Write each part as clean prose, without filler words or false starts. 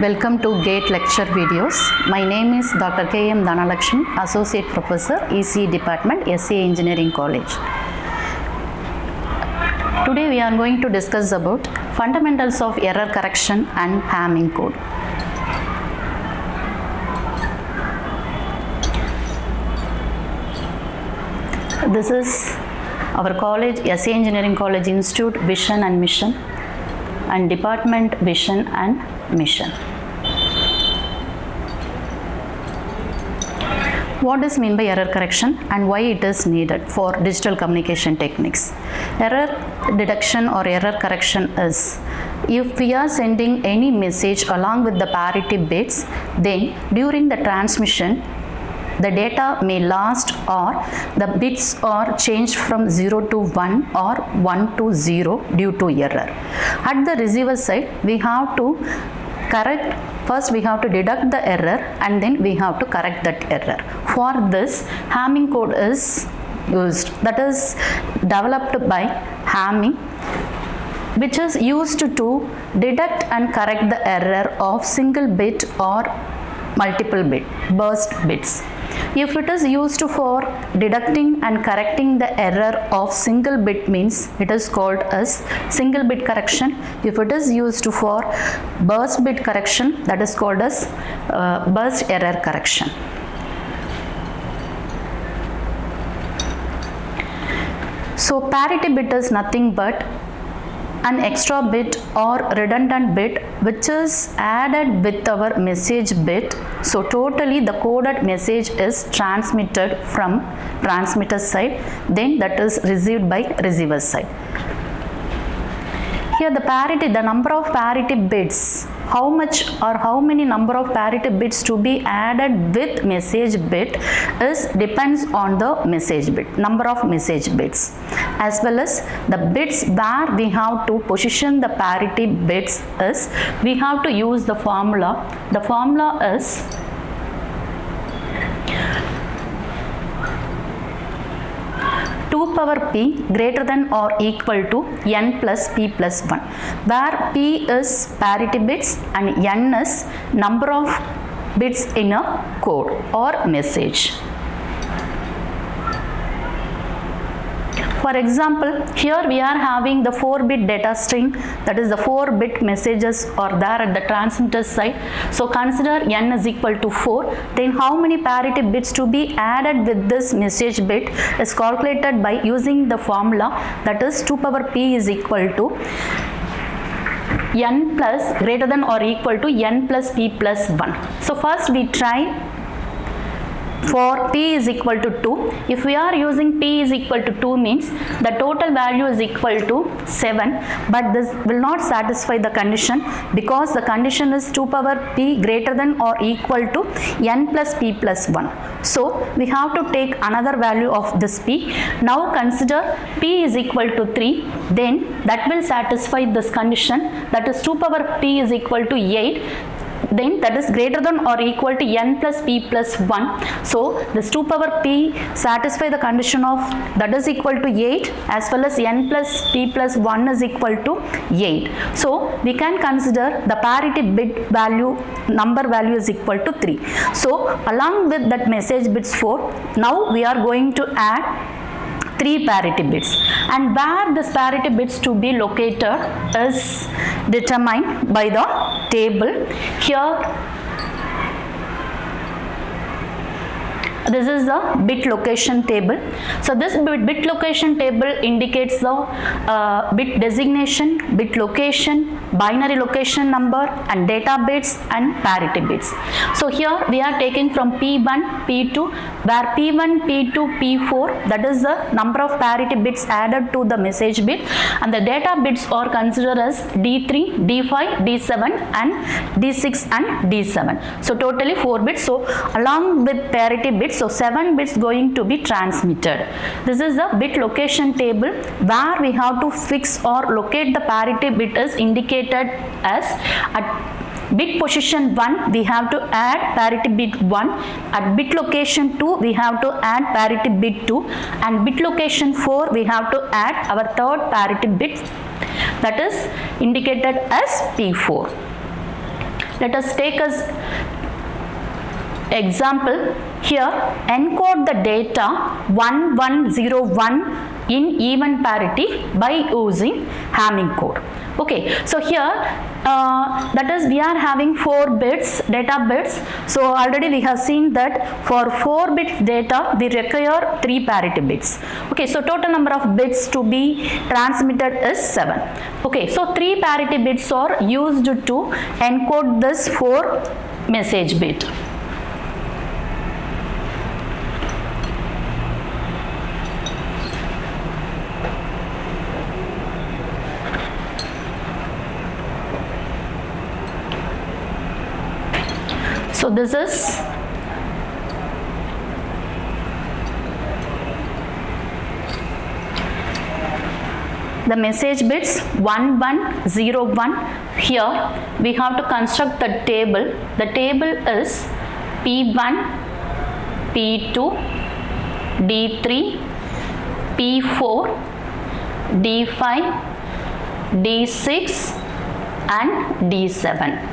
Welcome to GATE lecture videos. My name is Dr.K.M.DHANALAKSHMI, Associate Professor, ECE Department, S.A.E. Engineering College. Today we are going to discuss about fundamentals of error correction and Hamming code. This is our college, S.A.E. Engineering College Institute, Vision and Mission, and Department Vision and Mission. What is meant by error correction and why it is needed for digital communication techniques? Error detection or error correction is if we are sending any message along with the parity bits, then during the transmission the data may lost or the bits are changed from 0 to 1 or 1 to 0 due to error. At the receiver side, we have to correct. First we have to deduct the error and then we have to correct that error. For this, Hamming code is used, that is developed by Hamming, which is used to detect and correct the error of single bit or multiple bit, burst bits. If it is used for deducting and correcting the error of single bit means it is called as single bit correction. If it is used for burst bit correction, that is called as burst error correction. So parity bit is nothing but an extra bit or redundant bit which is added with our message bit. So totally the coded message is transmitted from transmitter side, then that is received by receiver side. Here the parity, the number of parity bits, how much or how many number of parity bits to be added with message bit is depends on the message bit, number of message bits, as well as the bits where we have to position the parity bits is we have to use the formula. The formula is power p greater than or equal to n plus p plus 1, where p is parity bits and n is number of bits in a code or message. For example, here we are having the 4-bit data string, that is the 4-bit messages are there at the transmitter side. So consider n is equal to 4. Then how many parity bits to be added with this message bit is calculated by using the formula, that is 2 power p is equal to n plus greater than or equal to n plus p plus 1. So first we try for p is equal to 2. If we are using p is equal to 2 means the total value is equal to 7, but this will not satisfy the condition because the condition is 2 power p greater than or equal to n plus p plus 1. So we have to take another value of this p. Now consider p is equal to 3, then that will satisfy this condition, that is 2 power p is equal to 8. Then that is greater than or equal to n plus p plus 1. So this 2 power p satisfy the condition of that is equal to 8 as well as n plus p plus 1 is equal to 8. So we can consider the parity bit value, number value is equal to 3. So along with that message bits 4, now we are going to add 3 parity bits, and where this parity bits to be located is determined by the table. Here this is the bit location table. So this bit location table indicates the bit designation, bit location, binary location number and data bits and parity bits. So here we are taking from P1, P2, where P1, P2, P4, that is the number of parity bits added to the message bit, and the data bits are considered as D3, D5, D7 and D6 and D7. So totally 4 bits. So along with parity bits, so 7 bits going to be transmitted. This is the bit location table where we have to fix or locate the parity bit is indicated as at bit position 1 we have to add parity bit 1, at bit location 2 we have to add parity bit 2, and bit location 4 we have to add our third parity bit, that is indicated as P4. Let us take as example here, encode the data 1101 in even parity by using Hamming code. Okay, so here that is we are having 4 bits data bits. So already we have seen that for 4 bit data we require 3 parity bits. Okay, so total number of bits to be transmitted is 7. Okay, so 3 parity bits are used to encode this 4 message bit. So this is the message bits 1101. Here we have to construct the table. The table is P1, P2, D3, P4, D5, D6 and D7.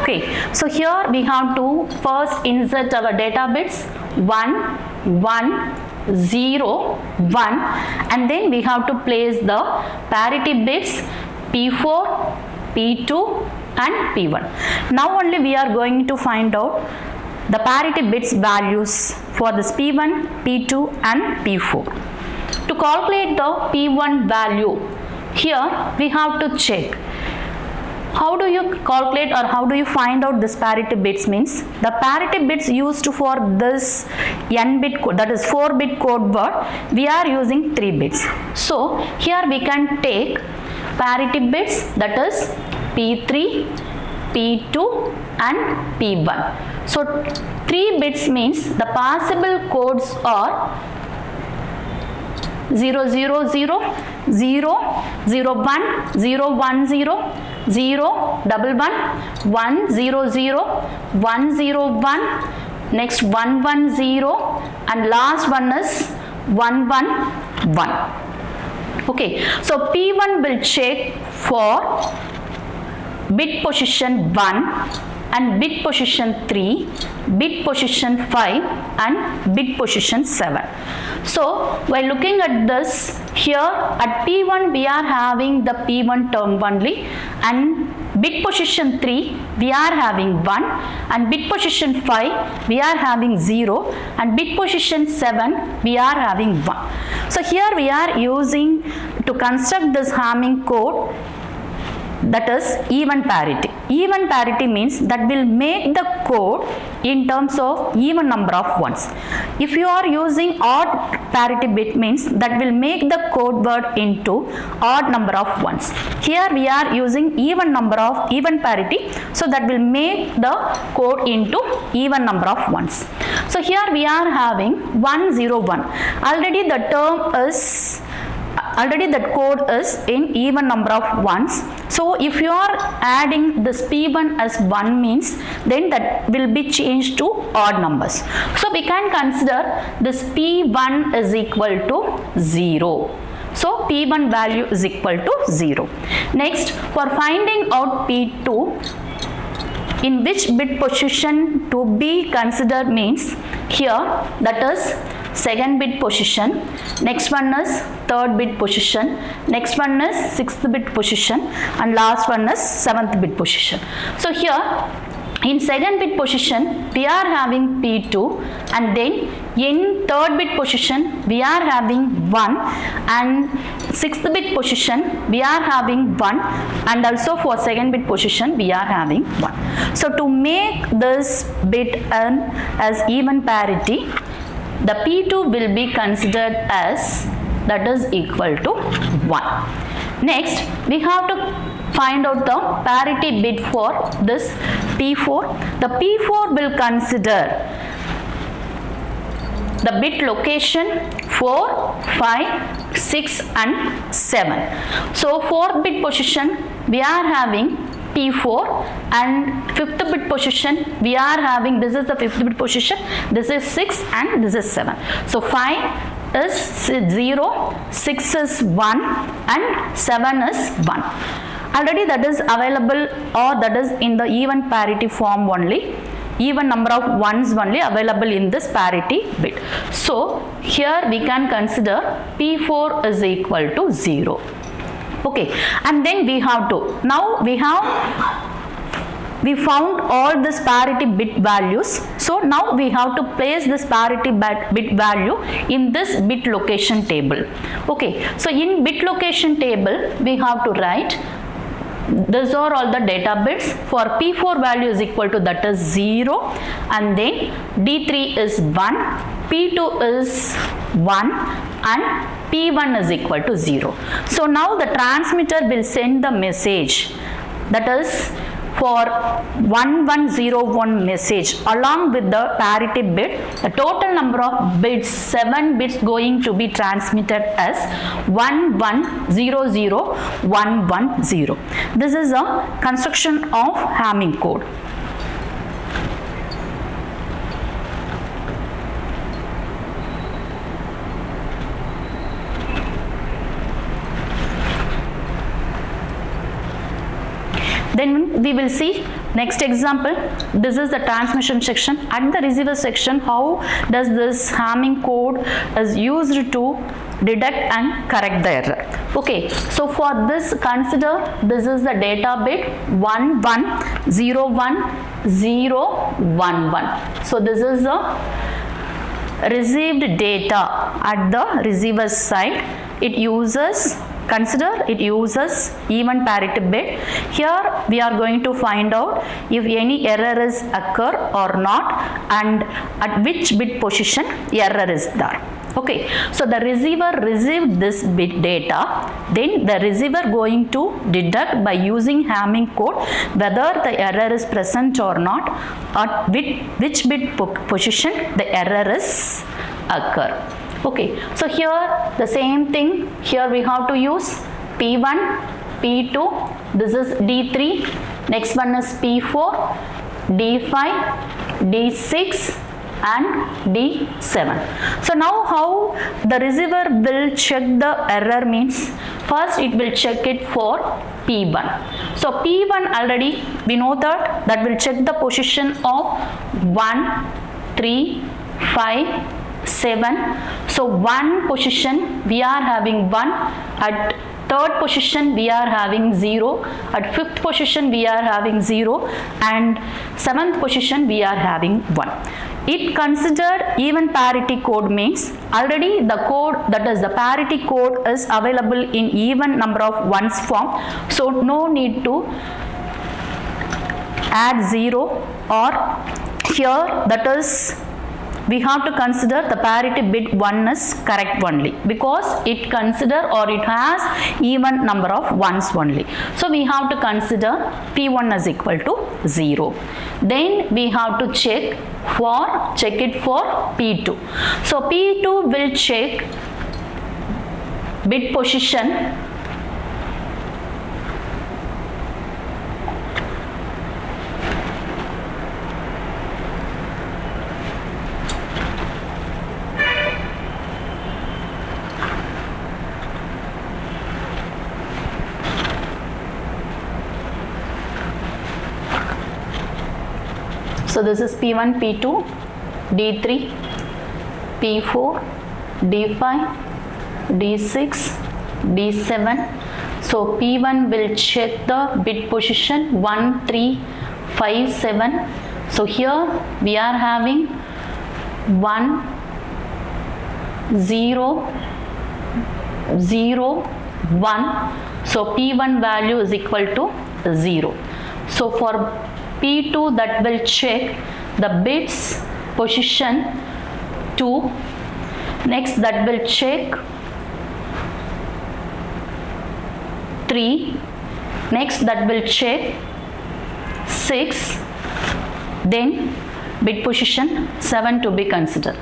Okay, so here we have to first insert our data bits 1, 1, 0, 1, and then we have to place the parity bits P4, P2 and P1. Now only we are going to find out the parity bits values for this P1, P2 and P4. To calculate the P1 value, here we have to check. How do you calculate or how do you find out this parity bits means? The parity bits used for this n bit code, that is 4 bit code word, we are using 3 bits. So here we can take parity bits, that is P3, P2 and P1. So 3 bits means the possible codes are 0, 0, 0, 0, 0, 1, 0, 1, 0, 0, 1, 1, 1, 0, 0, 1, 0, 1, next 1, 1, 0 and last one is 1, 1, 1. Okay, so P1 will check for bit position 1 and bit position 3, bit position 5 and bit position 7. So while looking at this, here at P1 we are having the P1 term only, and bit position 3 we are having 1, and bit position 5 we are having 0, and bit position 7 we are having 1. So here we are using to construct this Hamming code, that is even parity. Even parity means that will make the code in terms of even number of ones. If you are using odd parity bit means that will make the code word into odd number of ones. Here we are using even parity, so that will make the code into even number of ones. So here we are having 101. Already that code is in even number of ones. So if you are adding this P1 as 1 means, then that will be changed to odd numbers. So we can consider this P1 is equal to 0. So P1 value is equal to 0. Next, for finding out P2, in which bit position to be considered means, here that is second bit position, next one is third bit position, next one is sixth bit position, and last one is seventh bit position. So here in second bit position we are having P2, and then in third bit position we are having 1, and sixth bit position we are having 1, and also for second bit position we are having 1. So to make this bit as even parity, the P2 will be considered as, that is equal to 1. Next, we have to find out the parity bit for this P4. The P4 will consider the bit location 4, 5, 6 and 7. So 4th bit position we are having P4, and 5th bit position we are having, this is the 5th bit position, this is 6 and this is 7. So 5 is 0, 6 is 1 and 7 is 1. already that is available, or that is in the even parity form only. Even number of ones only available in this parity bit. So here we can consider P4 is equal to 0. Okay, and then we have to, now we found all this parity bit values. So now we have to place this parity bit value in this bit location table. Okay, so in bit location table we have to write, these are all the data bits. For P4 value is equal to, that is 0, and then D3 is 1, P2 is 1, and P1 is equal to 0. So now the transmitter will send the message, that is for 1101 message along with the parity bit. The total number of bits, 7 bits going to be transmitted as 11001110. This is a construction of Hamming code. Then we will see next example. This is the transmission section. At the receiver section, how does this Hamming code is used to detect and correct the error. Okay, so for this consider, this is the data bit 11011011. So this is the received data at the receiver side. It uses, consider it uses even parity bit. Here we are going to find out if any error is occur or not, and at which bit position error is there. Okay, so the receiver received this bit data, then the receiver going to deduct by using Hamming code whether the error is present or not, at which bit position the error is occur. Okay, so here the same thing, here we have to use P1, P2, this is D3, next one is P4, D5, D6 and D7. So now how the receiver will check the error means, first it will check it for P1. So P1 already we know that will check the position of 1, 3, 5, 7. So 1 position we are having 1, at 3rd position we are having 0, at 5th position we are having 0, and 7th position we are having 1. It considered even parity code means already the code, that is the parity code is available in even number of ones form. So no need to add 0, or here that is we have to consider the parity bit 1 is correct only, because it consider or it has even number of ones only. So we have to consider P1 is equal to 0. Then we have to check it for P2. So P2 will check bit position So this is P1, P2, D3, P4, D5, D6, D7. So P1 will check the bit position 1, 3, 5, 7. So here we are having 1, 0, 0, 1. So P1 value is equal to 0. So for P2 that will check the bits position 2, next that will check 3, next that will check 6, then bit position 7 to be considered.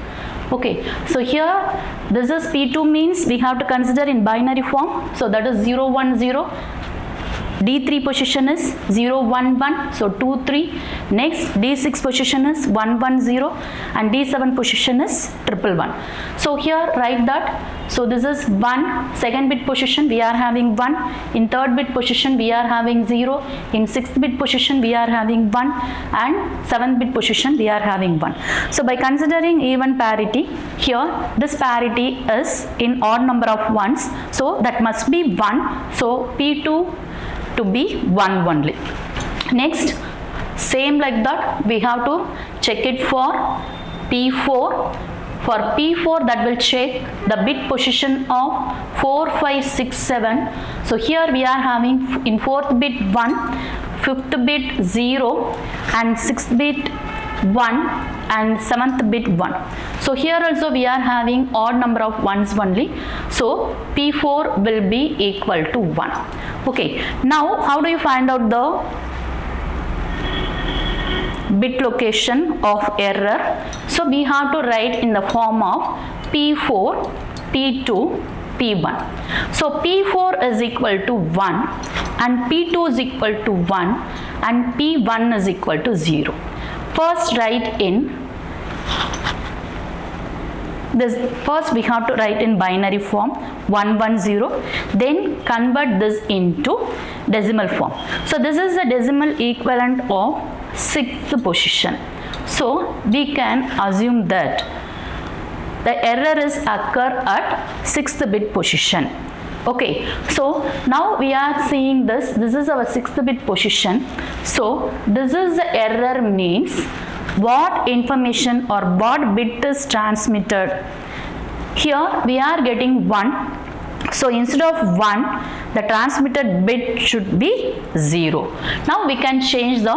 Okay, so here this is P2 means we have to consider in binary form, so that is 0, 1, 0. D3 position is 0 1 1, so 2 3. Next D6 position is 1 1 0 and D7 position is 1 1 1. So here write that. So this is 1, second bit position we are having 1, in third bit position we are having 0, in sixth bit position we are having 1 and seventh bit position we are having 1. So by considering even parity, here this parity is in odd number of ones, so that must be 1, so P2 to be 1 only. Next, same like that we have to check it for P4. For P4, that will check the bit position of 4, 5, 6, 7. So here we are having in fourth bit 1, fifth bit 0 and 6th bit 1 and 7th bit 1. So here also we are having odd number of ones only. So P4 will be equal to 1. Okay, now how do you find out the bit location of error? So we have to write in the form of P4, P2, P1. So P4 is equal to 1 and P2 is equal to 1 and P1 is equal to 0. First write in this, first we have to write in binary form 1 1 0, then convert this into decimal form. So this is the decimal equivalent of 6th position. So we can assume that the error is occur at 6th bit position. Okay, so now we are seeing this is our 6th bit position. So this is the error means what information or what bit is transmitted. Here we are getting 1. So instead of 1, the transmitted bit should be 0. Now we can change the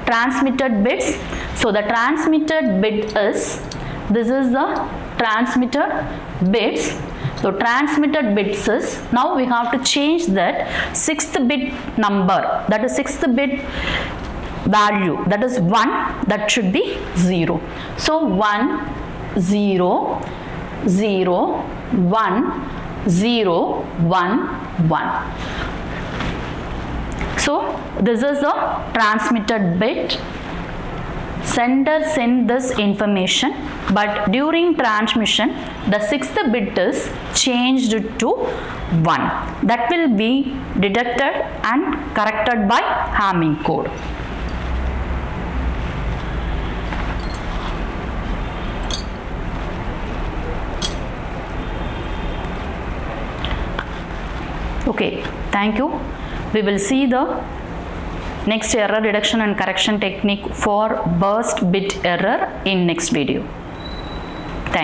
transmitted bits. So the transmitted bit is, this is the transmitted bits. So transmitted bits is, now we have to change that 6th bit number, that is 6th bit value, that is 1, that should be 0. So 1 0 0 1 0 1 1. So this is the transmitted bit. Sender send this information, but during transmission the 6th bit is changed to 1. That will be detected and corrected by Hamming code. Okay, thank you. We will see the next error detection and correction technique for burst bit error in next video.